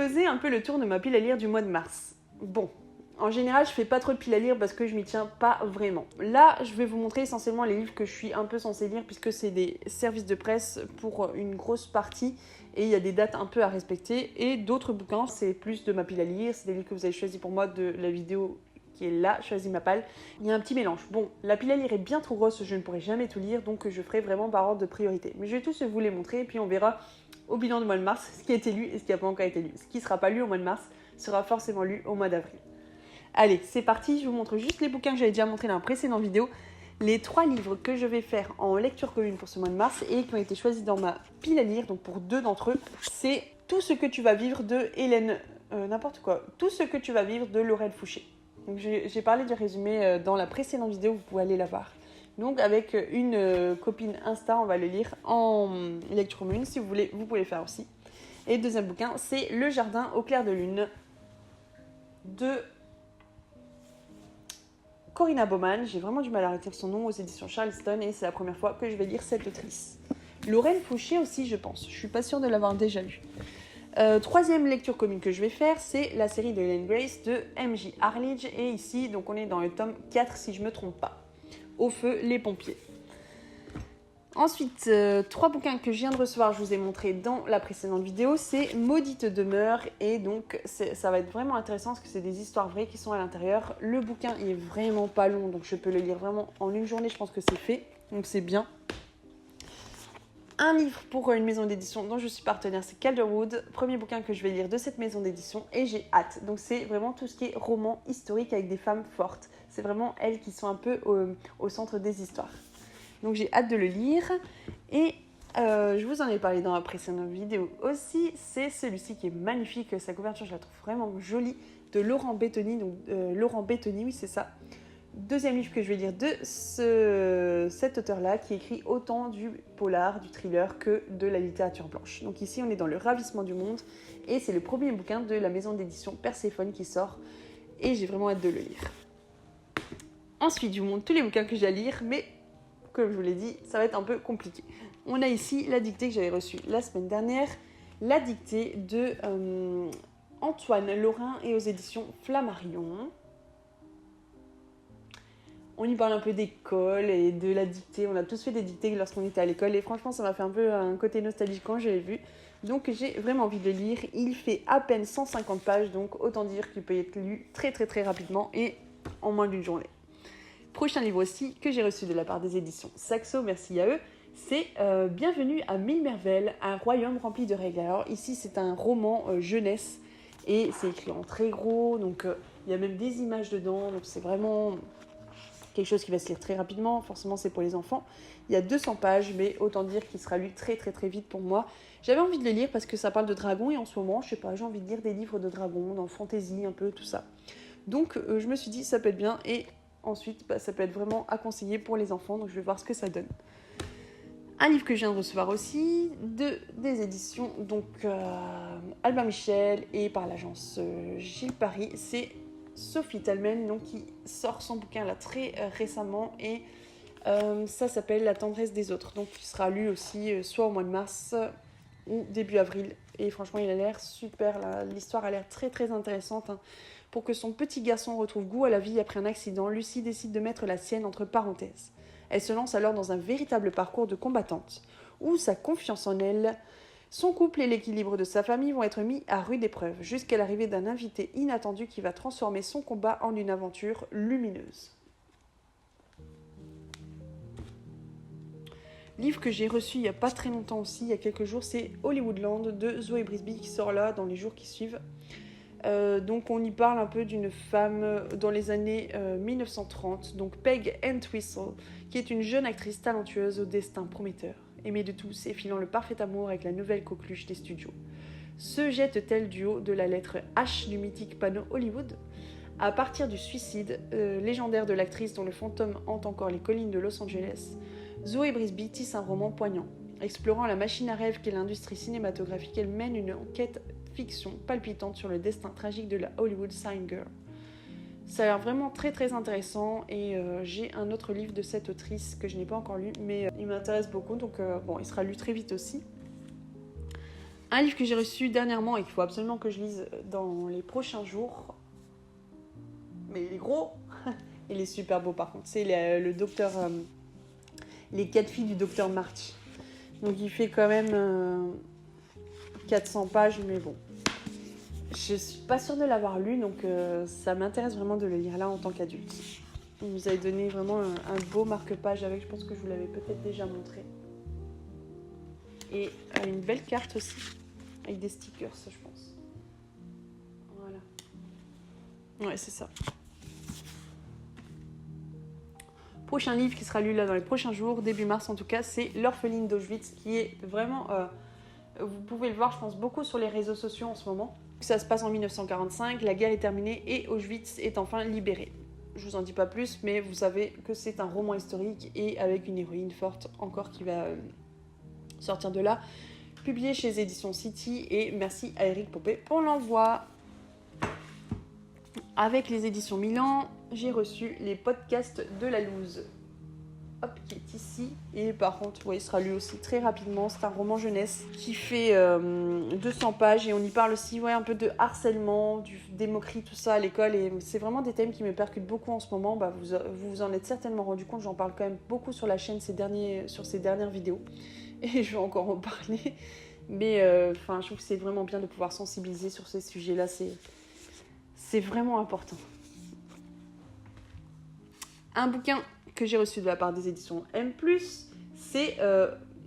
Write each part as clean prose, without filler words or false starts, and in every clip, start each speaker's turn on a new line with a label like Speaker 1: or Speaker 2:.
Speaker 1: faisais un peu le tour de ma pile à lire du mois de mars. Bon, en général, je fais pas trop de piles à lire parce que je m'y tiens pas vraiment. Là, je vais vous montrer essentiellement les livres que je suis un peu censée lire puisque c'est des services de presse pour une grosse partie et il y a des dates un peu à respecter. Et d'autres bouquins, c'est plus de ma pile à lire, c'est des livres que vous avez choisis pour moi de la vidéo qui est là, choisis ma palle. Il y a un petit mélange. Bon, la pile à lire est bien trop grosse, je ne pourrai jamais tout lire, donc je ferai vraiment par ordre de priorité. Mais je vais tous vous les montrer et puis on verra au bilan du mois de mars ce qui a été lu et ce qui n'a pas encore été lu. Ce qui ne sera pas lu au mois de mars sera forcément lu au mois d'avril. Allez, c'est parti, je vous montre juste les bouquins que j'avais déjà montrés dans la précédente vidéo. Les 3 livres que je vais faire en lecture commune pour ce mois de mars et qui ont été choisis dans ma pile à lire, donc pour 2 d'entre eux, c'est Tout ce que tu vas vivre de Hélène... Tout ce que tu vas vivre de Laurel Fouché. Donc j'ai parlé du résumé dans la précédente vidéo, vous pouvez aller la voir. Donc avec une copine Insta, on va le lire en lecture commune. Si vous voulez, vous pouvez le faire aussi. Et le deuxième bouquin, c'est Le jardin au clair de lune de Corinna Baumann. J'ai vraiment du mal à retenir son nom, aux éditions Charleston et c'est la première fois que je vais lire cette autrice. Laurel Fouché aussi, je pense. Je suis pas sûre de l'avoir déjà lu. Troisième lecture commune que je vais faire, c'est la série de Hélène Grace de M.J. Arledge. Et ici, donc on est dans le tome 4 si je ne me trompe pas. Au feu, les pompiers. Ensuite, 3 bouquins que je viens de recevoir, je vous ai montré dans la précédente vidéo, c'est Maudite demeure. Et donc ça va être vraiment intéressant parce que c'est des histoires vraies qui sont à l'intérieur. Le bouquin il est vraiment pas long, donc je peux le lire vraiment en une journée, je pense que c'est fait. Donc c'est bien. Un livre pour une maison d'édition dont je suis partenaire, c'est Calderwood, premier bouquin que je vais lire de cette maison d'édition et j'ai hâte. Donc c'est vraiment tout ce qui est roman historique avec des femmes fortes. C'est vraiment elles qui sont un peu au centre des histoires. Donc j'ai hâte de le lire et je vous en ai parlé dans la précédente vidéo aussi. C'est celui-ci qui est magnifique, sa couverture je la trouve vraiment jolie, de Laurent Bettoni. Donc Laurent Bettoni, oui c'est ça. Deuxième livre que je vais lire de cet auteur-là qui écrit autant du polar, du thriller que de la littérature blanche. Donc ici on est dans le ravissement du monde et c'est le premier bouquin de la maison d'édition Perséphone qui sort et j'ai vraiment hâte de le lire. Ensuite je vous montre tous les bouquins que j'ai à lire mais comme je vous l'ai dit ça va être un peu compliqué. On a ici la dictée que j'avais reçue la semaine dernière, la dictée de Antoine Lorrain et aux éditions Flammarion. On y parle un peu d'école et de la dictée. On a tous fait des dictées lorsqu'on était à l'école. Et franchement, ça m'a fait un peu un côté nostalgique quand je l'ai vu. Donc j'ai vraiment envie de le lire. Il fait à peine 150 pages. Donc autant dire qu'il peut être lu très très très rapidement et en moins d'une journée. Prochain livre aussi que j'ai reçu de la part des éditions Saxo, merci à eux. C'est Bienvenue à Mille Merveilles, un royaume rempli de règles. Alors ici, c'est un roman jeunesse. Et c'est écrit en très gros. Donc il y a même des images dedans. Donc c'est vraiment... quelque chose qui va se lire très rapidement, forcément c'est pour les enfants. Il y a 200 pages, mais autant dire qu'il sera lu très très très vite pour moi. J'avais envie de le lire parce que ça parle de dragons et en ce moment, je sais pas, j'ai envie de lire des livres de dragons, dans le fantasy, un peu tout ça. Donc je me suis dit ça peut être bien et ensuite ça peut être vraiment à conseiller pour les enfants, donc je vais voir ce que ça donne. Un livre que je viens de recevoir aussi, des éditions donc Albin Michel et par l'agence Gilles Paris, c'est Sophie Talmen, donc, qui sort son bouquin là très récemment et ça s'appelle La tendresse des autres. Donc il sera lu aussi soit au mois de mars ou début avril. Et franchement il a l'air super, là. L'histoire a l'air très très intéressante. Hein. Pour que son petit garçon retrouve goût à la vie après un accident, Lucie décide de mettre la sienne entre parenthèses. Elle se lance alors dans un véritable parcours de combattante, où sa confiance en elle... Son couple et l'équilibre de sa famille vont être mis à rude épreuve, jusqu'à l'arrivée d'un invité inattendu qui va transformer son combat en une aventure lumineuse. Livre que j'ai reçu il n'y a pas très longtemps aussi, il y a quelques jours, c'est Hollywoodland de Zoé Brisby qui sort là dans les jours qui suivent. Donc on y parle un peu d'une femme dans les années 1930, donc Peg Entwistle, qui est une jeune actrice talentueuse au destin prometteur. Aimée de tous et filant le parfait amour avec la nouvelle coqueluche des studios. Se jette-t-elle du haut de la lettre H du mythique panneau Hollywood ? À partir du suicide légendaire de l'actrice dont le fantôme hante encore les collines de Los Angeles, Zoé Brisby tisse un roman poignant. Explorant la machine à rêve qu'est l'industrie cinématographique, elle mène une enquête fiction palpitante sur le destin tragique de la Hollywood Sign Girl. Ça a l'air vraiment très très intéressant et j'ai un autre livre de cette autrice que je n'ai pas encore lu mais il m'intéresse beaucoup donc bon il sera lu très vite aussi. Un livre que j'ai reçu dernièrement et qu'il faut absolument que je lise dans les prochains jours. Mais il est gros. Il est super beau par contre. C'est le docteur... les 4 filles du docteur Marty. Donc il fait quand même 400 pages, mais bon. Je suis pas sûre de l'avoir lu, donc ça m'intéresse vraiment de le lire là en tant qu'adulte. Il nous avait donné vraiment un beau marque-page avec, je pense que je vous l'avais peut-être déjà montré. Et une belle carte aussi, avec des stickers, je pense. Voilà. Ouais, c'est ça. Prochain livre qui sera lu là dans les prochains jours, début mars en tout cas, c'est L'orpheline d'Auschwitz, qui est vraiment, vous pouvez le voir je pense beaucoup sur les réseaux sociaux en ce moment. Ça se passe en 1945, la guerre est terminée et Auschwitz est enfin libéré. Je vous en dis pas plus, mais vous savez que c'est un roman historique et avec une héroïne forte encore qui va sortir de là. Publié chez les éditions City et merci à Eric Popé pour l'envoi. Avec les éditions Milan, j'ai reçu les podcasts de la loose. Hop, qui est ici. Et par contre, ouais, il sera lu aussi très rapidement. C'est un roman jeunesse qui fait 200 pages et on y parle aussi un peu de harcèlement, des moqueries, tout ça à l'école. Et c'est vraiment des thèmes qui me percutent beaucoup en ce moment. Bah, vous vous en êtes certainement rendu compte. J'en parle quand même beaucoup sur la chaîne sur ces dernières vidéos. Et je vais encore en parler. Mais je trouve que c'est vraiment bien de pouvoir sensibiliser sur ces sujets-là. C'est vraiment important. Un bouquin que j'ai reçu de la part des éditions M+, c'est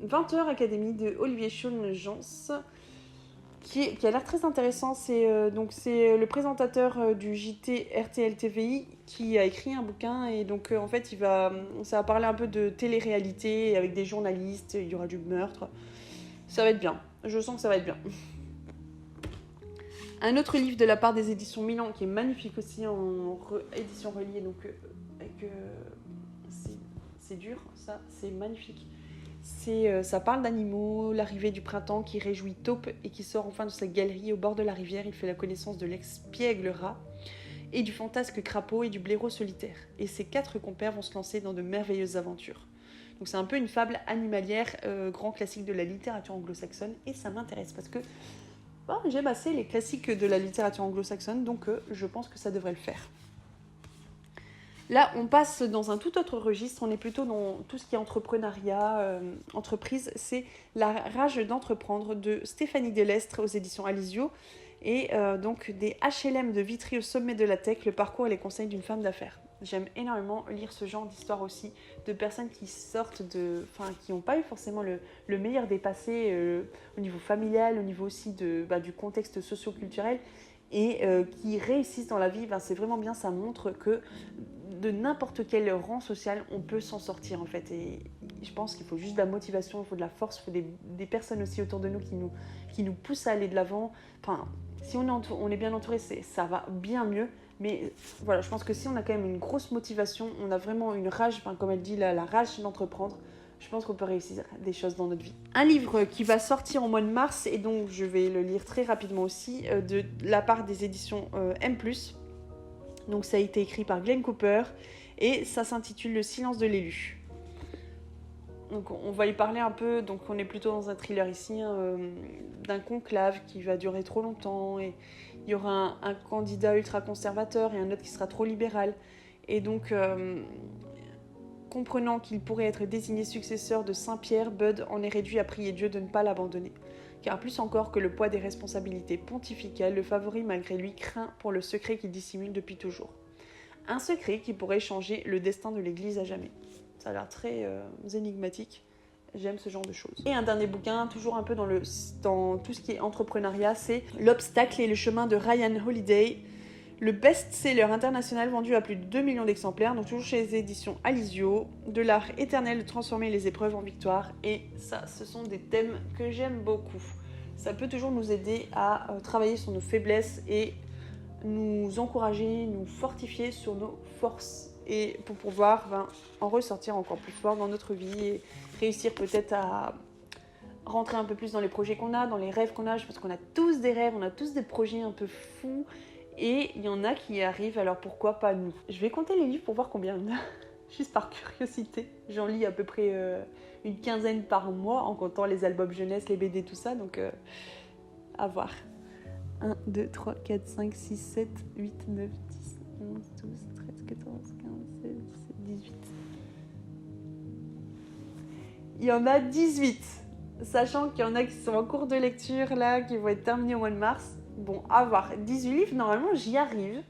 Speaker 1: 20h Académie de Olivier Schoen-Jans, qui a l'air très intéressant. C'est le présentateur du JT RTL TVI qui a écrit un bouquin et donc en fait ça va parler un peu de télé-réalité avec des journalistes, il y aura du meurtre. Ça va être bien, je sens que ça va être bien. Un autre livre de la part des éditions Milan qui est magnifique aussi en édition reliée, donc c'est dur, ça, c'est magnifique. Ça parle d'animaux, l'arrivée du printemps qui réjouit Taupe et qui sort enfin de sa galerie au bord de la rivière. Il fait la connaissance de l'expiègle rat et du fantasque crapaud et du blaireau solitaire. Et ses 4 compères vont se lancer dans de merveilleuses aventures. Donc c'est un peu une fable animalière, grand classique de la littérature anglo-saxonne, et ça m'intéresse parce que j'aime assez les classiques de la littérature anglo-saxonne, donc je pense que ça devrait le faire. Là, on passe dans un tout autre registre, on est plutôt dans tout ce qui est entrepreneuriat, entreprise. C'est La rage d'entreprendre de Stéphanie Delestre aux éditions Alizio. Et donc des HLM de Vitry au sommet de la tech, le parcours et les conseils d'une femme d'affaires. J'aime énormément lire ce genre d'histoire aussi, de personnes qui sortent qui n'ont pas eu forcément le meilleur des passés au niveau familial, au niveau aussi du contexte socio-culturel, et qui réussissent dans la vie. C'est vraiment bien, ça montre que de n'importe quel rang social, on peut s'en sortir en fait. Et je pense qu'il faut juste de la motivation, il faut de la force, il faut des personnes aussi autour de nous qui nous poussent à aller de l'avant. Si on est bien entouré, ça va bien mieux. Mais voilà, je pense que si on a quand même une grosse motivation, on a vraiment une rage, comme elle dit, la rage d'entreprendre, je pense qu'on peut réussir des choses dans notre vie. Un livre qui va sortir au mois de mars, et donc je vais le lire très rapidement aussi, de la part des éditions M+. Donc ça a été écrit par Glenn Cooper, et ça s'intitule Le silence de l'élu. Donc on va y parler un peu, donc on est plutôt dans un thriller ici, d'un conclave qui va durer trop longtemps, et il y aura un candidat ultra-conservateur et un autre qui sera trop libéral. Et donc, comprenant qu'il pourrait être désigné successeur de Saint-Pierre, Bud en est réduit à prier Dieu de ne pas l'abandonner. Car plus encore que le poids des responsabilités pontificales, le favori malgré lui craint pour le secret qu'il dissimule depuis toujours. Un secret qui pourrait changer le destin de l'Église à jamais. Ça a l'air très énigmatique. J'aime ce genre de choses. Et un dernier bouquin, toujours un peu dans tout ce qui est entrepreneuriat, c'est L'obstacle et le chemin de Ryan Holiday, le best-seller international vendu à plus de 2 millions d'exemplaires, donc toujours chez les éditions Alizio, de l'art éternel de transformer les épreuves en victoire. Et ça, ce sont des thèmes que j'aime beaucoup. Ça peut toujours nous aider à travailler sur nos faiblesses et nous encourager, nous fortifier sur nos forces, et pour pouvoir en ressortir encore plus fort dans notre vie et réussir peut-être à rentrer un peu plus dans les projets qu'on a, dans les rêves qu'on a. Je pense qu'on a tous des rêves, on a tous des projets un peu fous, et il y en a qui y arrivent, alors pourquoi pas nous. Je vais compter les livres pour voir combien il y en a, juste par curiosité. J'en lis à peu près une quinzaine par mois, en comptant les albums jeunesse, les BD, tout ça, donc À voir. 1, 2, 3, 4, 5, 6, 7, 8, 9, 10, 11, 12, 13, 14, 15, 16, 17, 18. Il y en a 18. Sachant qu'il y en a qui sont en cours de lecture là, qui vont être terminés au mois de mars. Bon, à voir. 18 livres, normalement j'y arrive.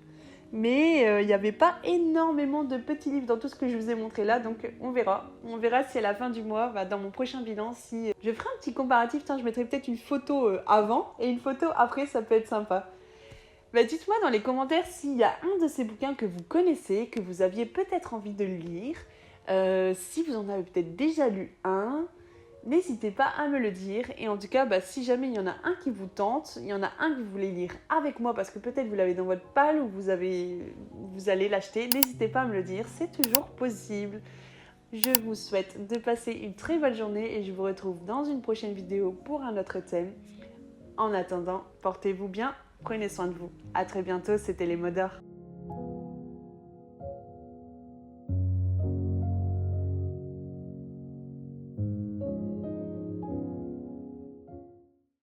Speaker 1: Mais il n'y avait pas énormément de petits livres dans tout ce que je vous ai montré là, donc on verra. On verra si à la fin du mois, dans mon prochain bilan, si je ferai un petit comparatif. Tiens, je mettrai peut-être une photo avant et une photo après, ça peut être sympa. Dites-moi dans les commentaires s'il y a un de ces bouquins que vous connaissez, que vous aviez peut-être envie de lire. Si vous en avez peut-être déjà lu un, n'hésitez pas à me le dire. Et en tout cas, si jamais il y en a un qui vous tente, il y en a un que vous voulez lire avec moi parce que peut-être vous l'avez dans votre palle ou vous allez l'acheter, n'hésitez pas à me le dire, c'est toujours possible. Je vous souhaite de passer une très bonne journée et je vous retrouve dans une prochaine vidéo pour un autre thème. En attendant, portez-vous bien, prenez soin de vous. À très bientôt, c'était les mots d'or.